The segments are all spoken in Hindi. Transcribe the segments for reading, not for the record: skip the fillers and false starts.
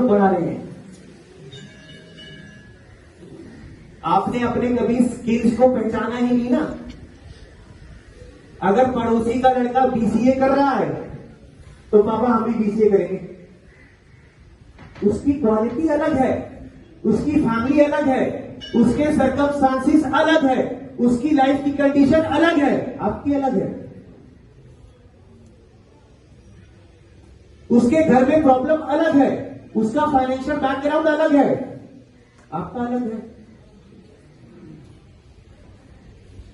लोग बढ़ा रहे हैं। आपने अपने कभी स्किल्स को पहचाना ही नहीं ना। अगर पड़ोसी का लड़का बीसीए कर रहा है तो पापा हम भी बीसीए करेंगे। उसकी क्वालिटी अलग है, उसकी फैमिली अलग है, उसके सर्कमस्टांसिस अलग है, उसकी लाइफ की कंडीशन अलग है, आपकी अलग है। उसके घर में प्रॉब्लम अलग है, उसका फाइनेंशियल बैकग्राउंड अलग है, आपका अलग है।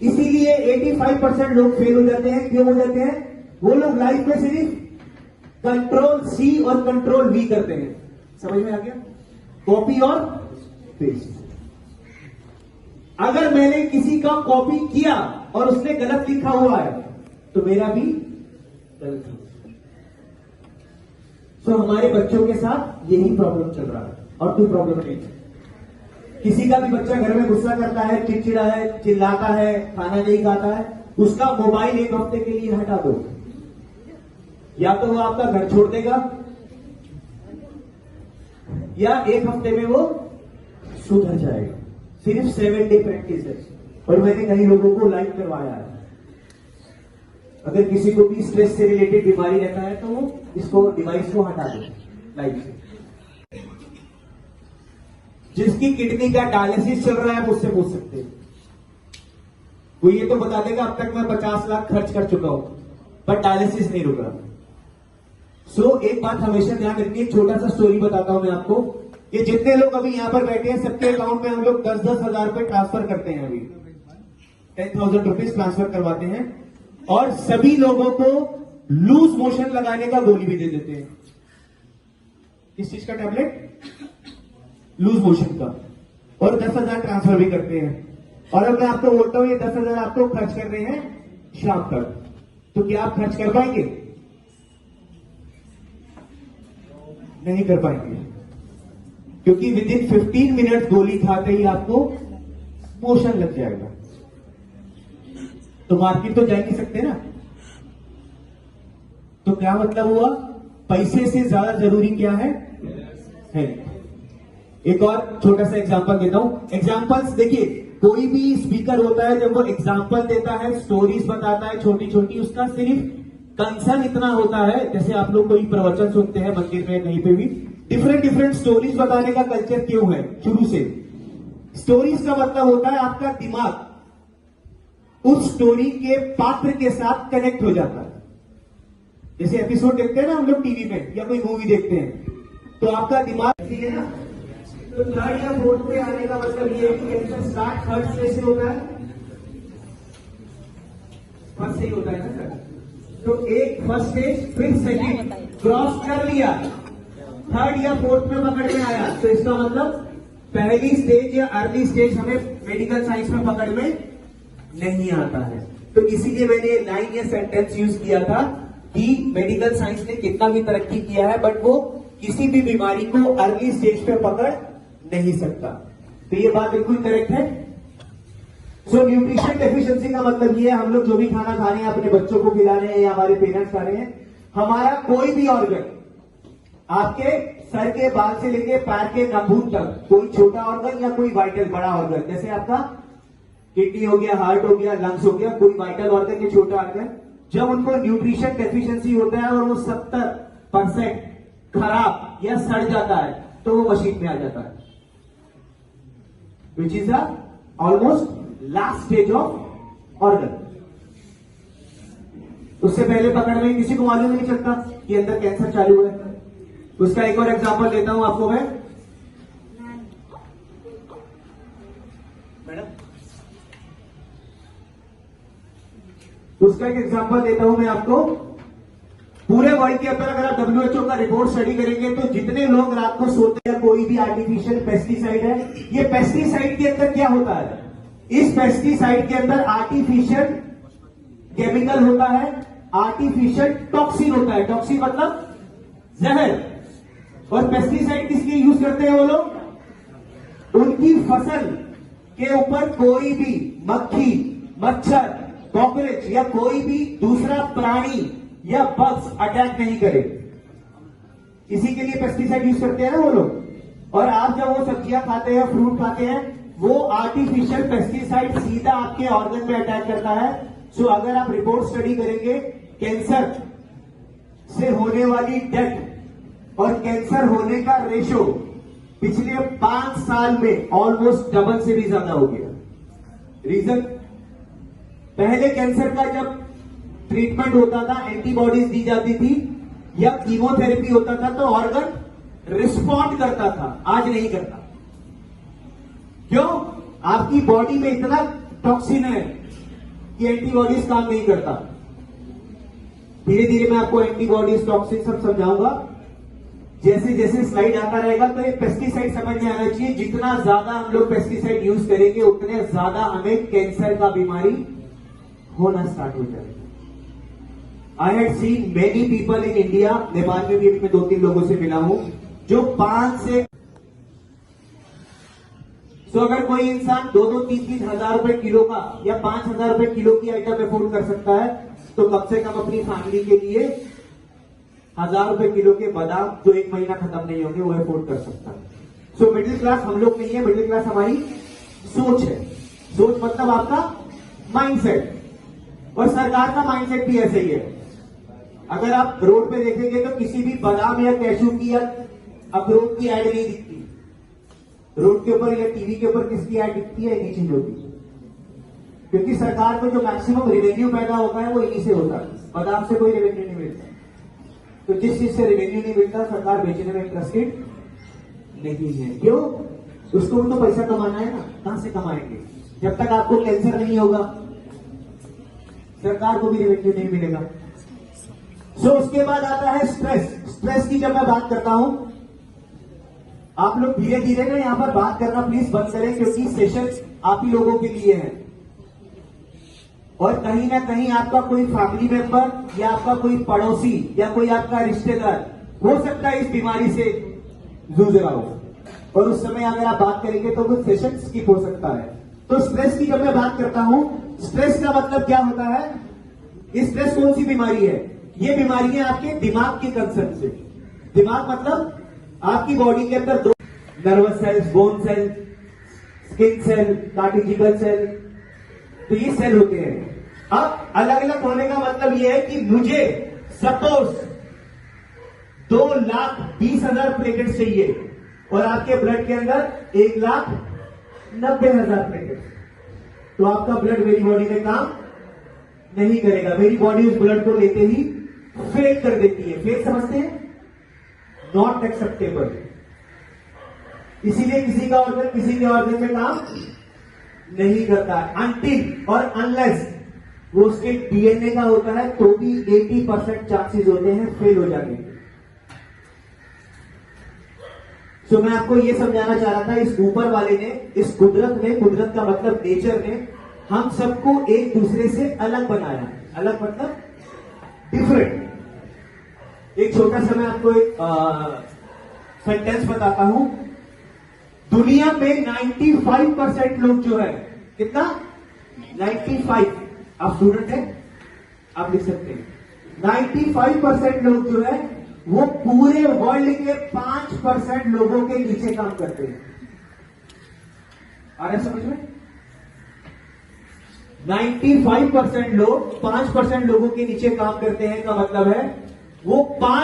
इसीलिए 85% लोग फेल हो जाते हैं। क्यों हो जाते हैं? वो लोग लाइफ में सिर्फ कंट्रोल सी और कंट्रोल वी करते हैं। समझ में आ गया? कॉपी और पेस्ट। अगर मैंने किसी का कॉपी किया और उसने गलत लिखा हुआ है तो मेरा भी गलत है। तो हमारे बच्चों के साथ यही प्रॉब्लम चल रहा है और कोई प्रॉब्लम नहीं है। किसी का भी बच्चा घर में गुस्सा करता है, चिड़चिड़ा है, चिल्लाता है, खाना नहीं खाता है, उसका मोबाइल एक हफ्ते के लिए हटा दो। या तो वो आपका घर छोड़ देगा या एक हफ्ते में वो सुधर जाएगा। सिर्फ 7 डे प्रैक्टिस है और मैंने कई लोगों को लाइव करवाया है। अगर किसी को भी स्ट्रेस से रिलेटेड बीमारी रहता है तो वो इसको डिवाइस को हटा दो लाइव से। जिसकी किडनी का डायलिसिस चल रहा है मुझसे पूछ सकते हैं। वो ये तो बता देगा अब तक मैं 50 लाख खर्च कर चुका हूं पर डायलिसिस नहीं रुक रहा। सो एक बात हमेशा ध्यान रखिए। छोटा सा स्टोरी बताता हूं मैं आपको। ये जितने लोग अभी यहां पर बैठे हैं सबके अकाउंट में हम लोग 10-10 हजार रुपए ट्रांसफर करते हैं। अभी 10,000 रुपीज ट्रांसफर करवाते हैं और सभी लोगों को लूज मोशन लगाने का गोली भी दे देते हैं। किस चीज का टैबलेट? लूज मोशन का। और 10,000 ट्रांसफर भी करते हैं। और अब मैं आपको बोलता हूं ये 10,000 आपको खर्च कर रहे हैं शाम तक, तो क्या आप खर्च कर पाएंगे? नहीं कर पाएंगे, क्योंकि विद इन 15 मिनट गोली खाते ही आपको मोशन लग जाएगा। तो मार्केट तो जा नहीं सकते ना। तो क्या मतलब हुआ? पैसे से ज्यादा जरूरी क्या है? एक और छोटा सा एग्जांपल देता हूं। एग्जांपल्स देखिए, कोई भी स्पीकर होता है जब वो एग्जांपल देता है, स्टोरीज बताता है छोटी छोटी, उसका सिर्फ कंसर्न इतना होता है, जैसे आप लोग कोई प्रवचन सुनते हैं मंदिर में कहीं पे भी, डिफरेंट स्टोरीज बताने का कल्चर क्यों है? शुरू से स्टोरीज का मतलब होता है आपका दिमाग उस स्टोरी के पात्र के साथ कनेक्ट हो जाता है। जैसे एपिसोड देखते हैं ना हम लोग टीवी में या कोई मूवी देखते हैं तो आपका दिमाग ठीक है ना। तो थर्ड या फोर्थ पे आने का मतलब ये है कि कैसे स्टार्ट थर्ड स्टेज से होता है, फर्स्ट से ही होता है ना सर। तो एक फर्स्ट स्टेज फिर सेकंड क्रॉस कर लिया, थर्ड या फोर्थ में पकड़ में आया, तो इसका मतलब पहली स्टेज या अर्ली स्टेज हमें मेडिकल साइंस में पकड़ में नहीं आता है। तो इसीलिए मैंने लाइन या सेंटेंस यूज किया था कि मेडिकल साइंस ने कितना भी तरक्की किया है बट वो किसी भी बीमारी को अर्ली स्टेज पे पकड़ नहीं सकता। तो ये बात बिल्कुल करेक्ट है। सो न्यूट्रिशन डेफिशिएंसी का मतलब ये है हम लोग जो भी खाना खा रहे हैं, अपने बच्चों को खिला रहे हैं या हमारे पेरेंट्स खा रहे हैं, हमारा कोई भी ऑर्गन, आपके सर के बाल से लेके पैर के नाखून तक, कोई छोटा ऑर्गन या कोई वाइटल बड़ा ऑर्गन, जैसे आपका किडनी हो गया, हार्ट हो गया, लंग्स हो गया, कोई वाइटल ऑर्गन या छोटा ऑर्गन, जब उनको न्यूट्रिशन डेफिशिएंसी होता है और वो 70% खराब या सड़ जाता है तो वो मशीन में आ जाता है, which is the almost last stage of organ. उससे पहले पकड़ में किसी को मालूम नहीं चलता कि अंदर कैंसर चालू है। उसका एक और एग्जांपल देता हूं आपको मैं। मैडम उसका एक एग्जांपल देता हूं मैं आपको। पूरे वर्ल्ड के अंदर अगर आप WHO का रिपोर्ट स्टडी करेंगे तो जितने लोग रात को सोते हैं कोई भी आर्टिफिशियल पेस्टिसाइड है, ये पेस्टिसाइड के अंदर क्या होता है? इस पेस्टिसाइड के अंदर आर्टिफिशियल केमिकल होता है, आर्टिफिशियल टॉक्सिन होता है। टॉक्सिन मतलब जहर। और पेस्टिसाइड किस लिए यूज करते हैं वो लोग? उनकी फसल के ऊपर कोई भी मक्खी, मच्छर, कॉकरोच या कोई भी दूसरा प्राणी या बग्स अटैक नहीं करे, इसी के लिए पेस्टिसाइड यूज करते हैं ना वो लोग। और आप जब वो सब्जियां खाते हैं, फ्रूट खाते हैं, वो आर्टिफिशियल पेस्टिसाइड सीधा आपके ऑर्गन में अटैक करता है। सो अगर आप रिपोर्ट स्टडी करेंगे, कैंसर से होने वाली डेथ और कैंसर होने का रेशो पिछले 5 साल में ऑलमोस्ट डबल से भी ज्यादा हो गया। रीजन, पहले कैंसर का जब ट्रीटमेंट होता था, एंटीबॉडीज दी जाती थी या कीमोथेरेपी होता था तो ऑर्गन रिस्पॉन्ड करता था, आज नहीं करता। क्यों? आपकी बॉडी में इतना टॉक्सिन है कि एंटीबॉडीज काम नहीं करता। धीरे धीरे मैं आपको एंटीबॉडीज, टॉक्सिन सब समझाऊंगा। जैसे जैसे स्लाइड आता रहेगा तो ये पेस्टिसाइड समझ में आना चाहिए। जितना ज्यादा हम लोग पेस्टिसाइड यूज करेंगे उतने ज्यादा हमें कैंसर का बीमारी होना स्टार्ट हो जाएगी। I had seen many people in India, Nepal में भी मैं 2-3 लोगों से मिला हूं जो 5 से अगर कोई इंसान 2-3 हजार रुपए किलो का या 5,000 रुपए किलो की आइटम अफोर्ड कर सकता है तो कम से कम अपनी फैमिली के लिए 1,000 रुपए किलो के बादाम जो 1 महीना खत्म नहीं होंगे वो अफोर्ड कर सकता है। सो मिडिल क्लास हम लोग नहीं है, मिडिल क्लास हमारी सोच है। सोच मतलब आपका माइंडसेट, और सरकार का माइंडसेट भी ऐसे ही है। अगर आप रोड पे देखेंगे तो किसी भी बादाम या कैशू की या अखरोट की एड नहीं दिखती। रोड के ऊपर या टीवी के ऊपर किसकी एड दिखती है? इन्हीं चीजों की। क्योंकि सरकार को जो मैक्सिमम रेवेन्यू पैदा होता है वो इन्हीं से होता है, बादाम से कोई रेवेन्यू नहीं मिलता। तो जिस चीज से रेवेन्यू नहीं मिलता सरकार बेचने में इंटरेस्टेड नहीं है। क्यों? उसको भी तो पैसा कमाना है ना, कहां से कमाएंगे? जब तक आपको कैंसर नहीं होगा सरकार को भी रेवेन्यू नहीं मिलेगा। सो उसके बाद आता है स्ट्रेस। स्ट्रेस की जब मैं बात करता हूं, आप लोग धीरे धीरे ना यहां पर बात करना प्लीज बंद करें, क्योंकि सेशन आप ही लोगों के लिए है। और कहीं ना कहीं आपका कोई फैमिली मेंबर या आपका कोई पड़ोसी या कोई आपका रिश्तेदार हो सकता है इस बीमारी से जूझ रहा हो, और उस समय अगर आप बात करेंगे तो वो सेशन स्किप हो सकता है। तो स्ट्रेस की जब मैं बात करता हूं, स्ट्रेस का मतलब क्या होता है? स्ट्रेस कौन सी बीमारी है? ये बीमारी है आपके दिमाग के कंसर्न से। दिमाग मतलब आपकी बॉडी के अंदर 2 nervous cells, bone cell, skin cell, cartilage cell, तो ये सेल होते हैं। अब अलग अलग होने का मतलब ये है कि मुझे सपोज 2,20,000 प्लेटेट चाहिए और आपके ब्लड के अंदर 1,90,000 प्लेटेट, तो आपका ब्लड मेरी बॉडी में काम नहीं करेगा। मेरी बॉडी उस ब्लड को लेते ही फेल कर देती है। फेल समझते हैं? Not acceptable. इसीलिए किसी का ऑर्गन किसी के ऑर्गन में काम नहीं करता है अनटिल और अनलेस वो उसके डीएनए का होता है, तो भी 80% चांसेस होते हैं फेल हो जाने के। सो मैं आपको ये समझाना चाह रहा था, इस ऊपर वाले ने, इस कुदरत ने, कुदरत का मतलब नेचर ने हम सबको एक दूसरे से अलग बनाया। अलग मतलब डिफरेंट। एक छोटा सा मैं आपको एक सेंटेंस बताता हूं। दुनिया में 95% लोग जो है, कितना? 95। आप स्टूडेंट हैं, आप लिख सकते हैं। 95% लोग जो है वो पूरे वर्ल्ड के 5% लोगों के नीचे काम करते हैं। आ रहा है समझ में? 95% लोग 5% लोगों के नीचे काम करते हैं का मतलब है वो 5